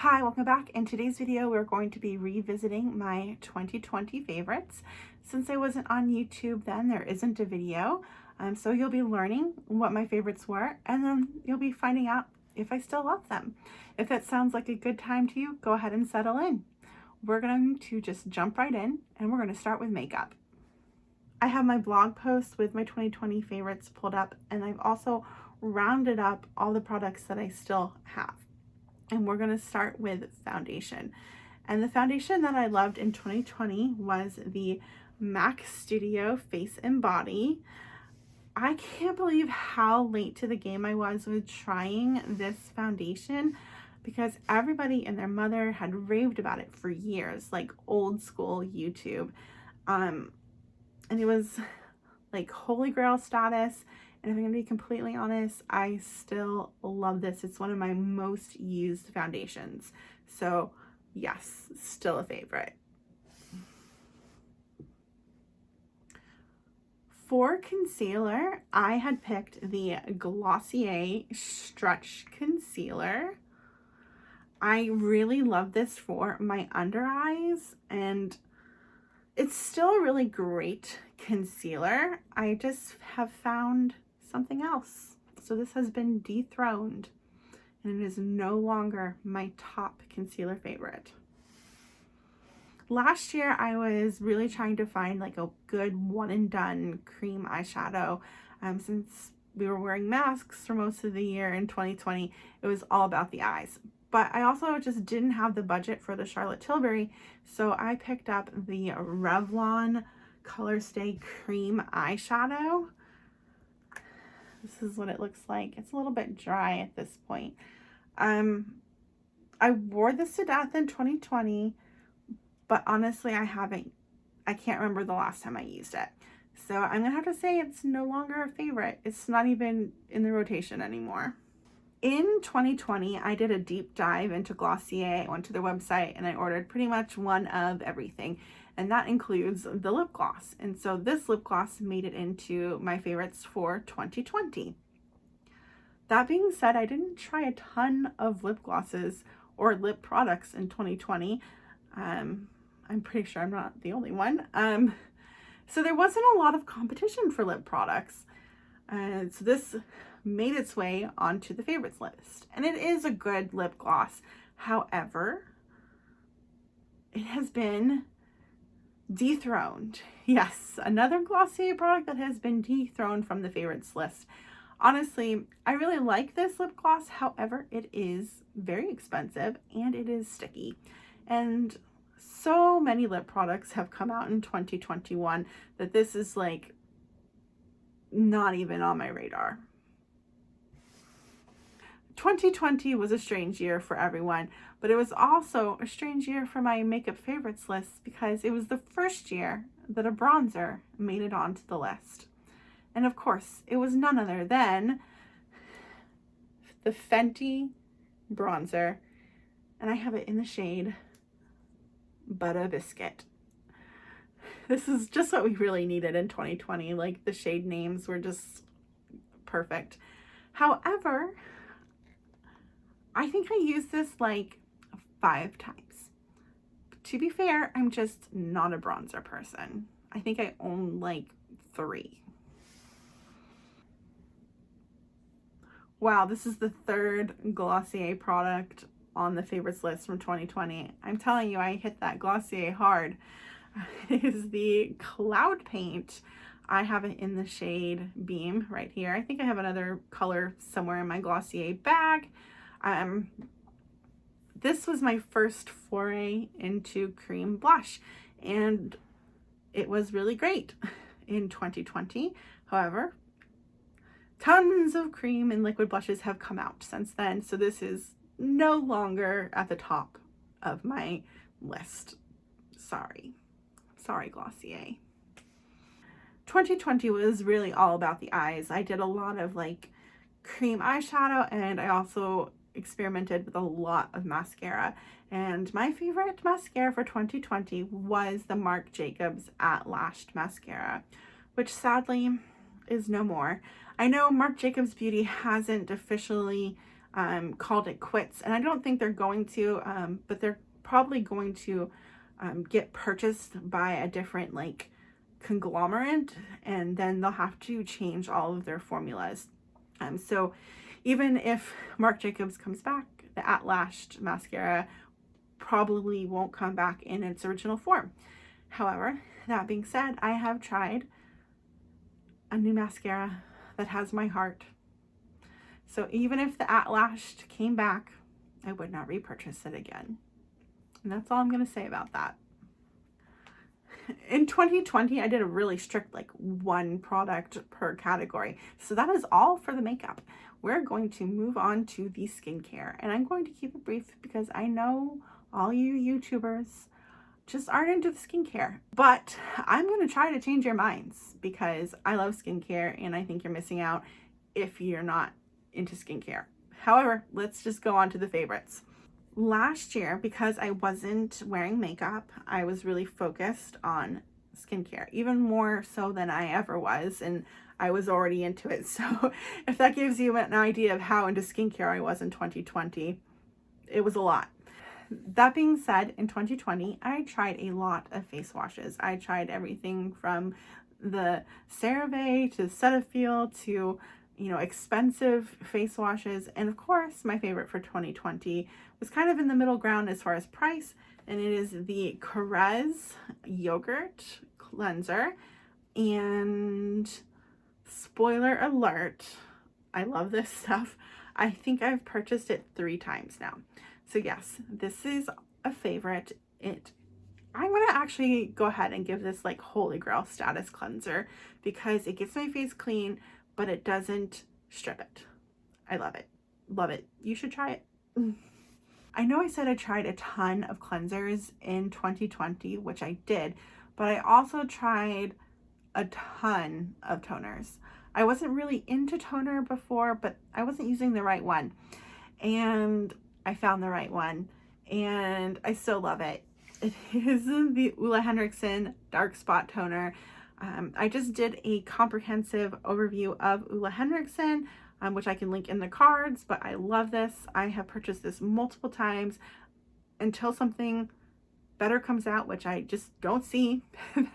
Hi, welcome back. In today's video, we're going to be revisiting my 2020 favorites. Since I wasn't on YouTube then, there isn't a video. So you'll be learning what my favorites were, and then you'll be finding out if I still love them. If that sounds like a good time to you, go ahead and settle in. We're going to just jump right in, and we're going to start with makeup. I have my blog post with my 2020 favorites pulled up, and I've also rounded up all the products that I still have. And we're going to start with foundation. And the foundation that I loved in 2020 was the MAC Studio Face and Body. I can't believe how late to the game I was with trying this foundation, because everybody and their mother had raved about it for years, like old school YouTube. And it was like holy grail status. And if I'm going to be completely honest, I still love this. It's one of my most used foundations. So yes, still a favorite. For concealer, I had picked the Glossier Stretch Concealer. I really love this for my under eyes, and it's still a really great concealer. I just have found something else. So this has been dethroned, and it is no longer my top concealer favorite. Last year, I was really trying to find like a good one and done cream eyeshadow. Since we were wearing masks for most of the year in 2020, it was all about the eyes. But I also just didn't have the budget for the Charlotte Tilbury, so I picked up the Revlon Color Stay Cream Eyeshadow. This is what it looks like. It's a little bit dry at this point. I wore this to death in 2020, but honestly, I can't remember the last time I used it. So I'm gonna have to say it's no longer a favorite. It's not even in the rotation anymore. In 2020, I did a deep dive into Glossier. I went to their website and I ordered pretty much one of everything. And that includes the lip gloss. And so this lip gloss made it into my favorites for 2020. That being said, I didn't try a ton of lip glosses or lip products in 2020. I'm pretty sure I'm not the only one. So there wasn't a lot of competition for lip products. So this made its way onto the favorites list. And it is a good lip gloss. However, it has been dethroned. Yes, another Glossier product that has been dethroned from the favorites list. Honestly, I really like this lip gloss. However, it is very expensive and it is sticky. And so many lip products have come out in 2021 that this is like not even on my radar. 2020 was a strange year for everyone, but it was also a strange year for my makeup favorites list because it was the first year that a bronzer made it onto the list. And of course, it was none other than the Fenty bronzer, and I have it in the shade Butter Biscuit. This is just what we really needed in 2020. Like, the shade names were just perfect. However, I think I used this like 5 times. To be fair, I'm just not a bronzer person. I think I own like 3. Wow, this is the 3rd Glossier product on the favorites list from 2020. I'm telling you, I hit that Glossier hard. It is the Cloud Paint. I have it in the shade Beam right here. I think I have another color somewhere in my Glossier bag. This was my first foray into cream blush, and it was really great in 2020. However, tons of cream and liquid blushes have come out since then, so this is no longer at the top of my list. Sorry Glossier. 2020 was really all about the eyes. I did a lot of like cream eyeshadow, and I also experimented with a lot of mascara. And my favorite mascara for 2020 was the Marc Jacobs at Lash'd mascara, which sadly is no more. I know Marc Jacobs Beauty hasn't officially called it quits. And I don't think they're going to, but they're probably going to get purchased by a different like conglomerate, and then they'll have to change all of their formulas. So even if Marc Jacobs comes back, the Lash'd mascara probably won't come back in its original form. However, that being said, I have tried a new mascara that has my heart. So even if the Lash'd came back, I would not repurchase it again. And that's all I'm going to say about that. In 2020, I did a really strict like one product per category. So that is all for the makeup. We're going to move on to the skincare, and I'm going to keep it brief because I know all you YouTubers just aren't into the skincare, but I'm going to try to change your minds because I love skincare and I think you're missing out if you're not into skincare. However, let's just go on to the favorites. Last year, because I wasn't wearing makeup, I was really focused on skincare, even more so than I ever was, and I was already into it. So if that gives you an idea of how into skincare I was in 2020, it was a lot. That being said, in 2020, I tried a lot of face washes. I tried everything from the CeraVe to Cetaphil to, expensive face washes. And of course, my favorite for 2020 was kind of in the middle ground as far as price, and it is the Caress Yogurt Cleanser. And spoiler alert, I love this stuff. I think I've purchased it 3 times now. So yes, this is a favorite. I'm going to actually go ahead and give this like holy grail status cleanser because it gets my face clean, but it doesn't strip it. I love it. Love it. You should try it. I know I said I tried a ton of cleansers in 2020, which I did, but I also tried a ton of toners. I wasn't really into toner before, but I wasn't using the right one. And I found the right one, and I still love it. It is the Ole Henriksen Dark Spot Toner. I just did a comprehensive overview of Ole Henriksen, which I can link in the cards, but I love this. I have purchased this multiple times until something better comes out, which I just don't see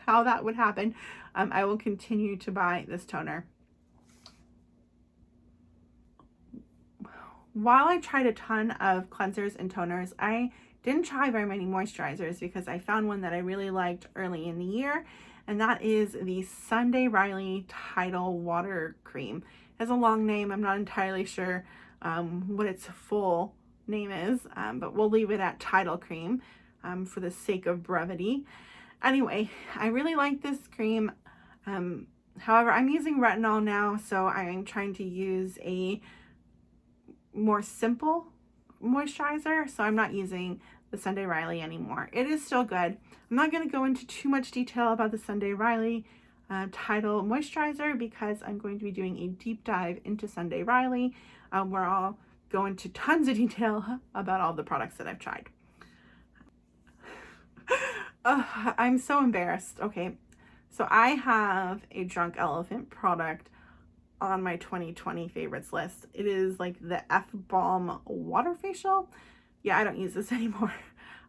how that would happen. I will continue to buy this toner. While I tried a ton of cleansers and toners, I didn't try very many moisturizers because I found one that I really liked early in the year, and that is the Sunday Riley Tidal Water Cream. It has a long name. I'm not entirely sure what its full name is, but we'll leave it at Tidal Cream for the sake of brevity. Anyway, I really like this cream. However, I'm using retinol now, so I'm trying to use a more simple moisturizer, so I'm not using the Sunday Riley anymore. It is still good. I'm not going to go into too much detail about the Sunday Riley Tidal moisturizer because I'm going to be doing a deep dive into Sunday Riley where I'll go into tons of detail about all the products that I've tried. I'm so embarrassed. Okay, so I have a Drunk Elephant product on my 2020 favorites list. It is like the F-Balm Water Facial. Yeah, I don't use this anymore.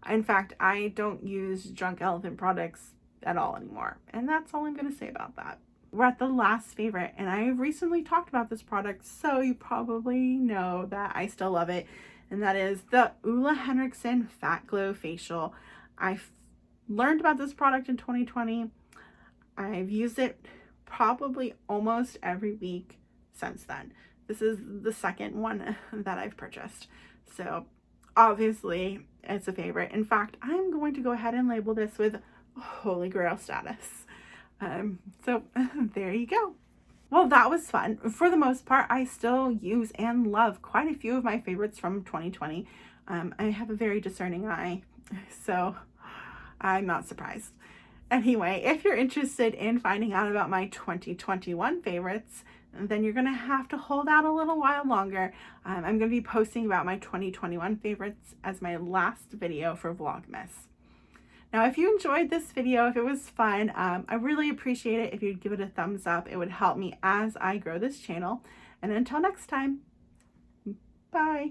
In fact, I don't use Drunk Elephant products at all anymore. And that's all I'm going to say about that. We're at the last favorite, and I recently talked about this product, so you probably know that I still love it. And that is the Ole Henriksen Fat Glow Facial. I learned about this product in 2020. I've used it probably almost every week since then. This is the second one that I've purchased. So obviously it's a favorite. In fact, I'm going to go ahead and label this with holy grail status. So there you go. Well, that was fun. For the most part, I still use and love quite a few of my favorites from 2020. I have a very discerning eye, so I'm not surprised. Anyway, if you're interested in finding out about my 2021 favorites, then you're going to have to hold out a little while longer. I'm going to be posting about my 2021 favorites as my last video for Vlogmas. Now, if you enjoyed this video, if it was fun, I really appreciate it if you'd give it a thumbs up. It would help me as I grow this channel. And until next time, Bye.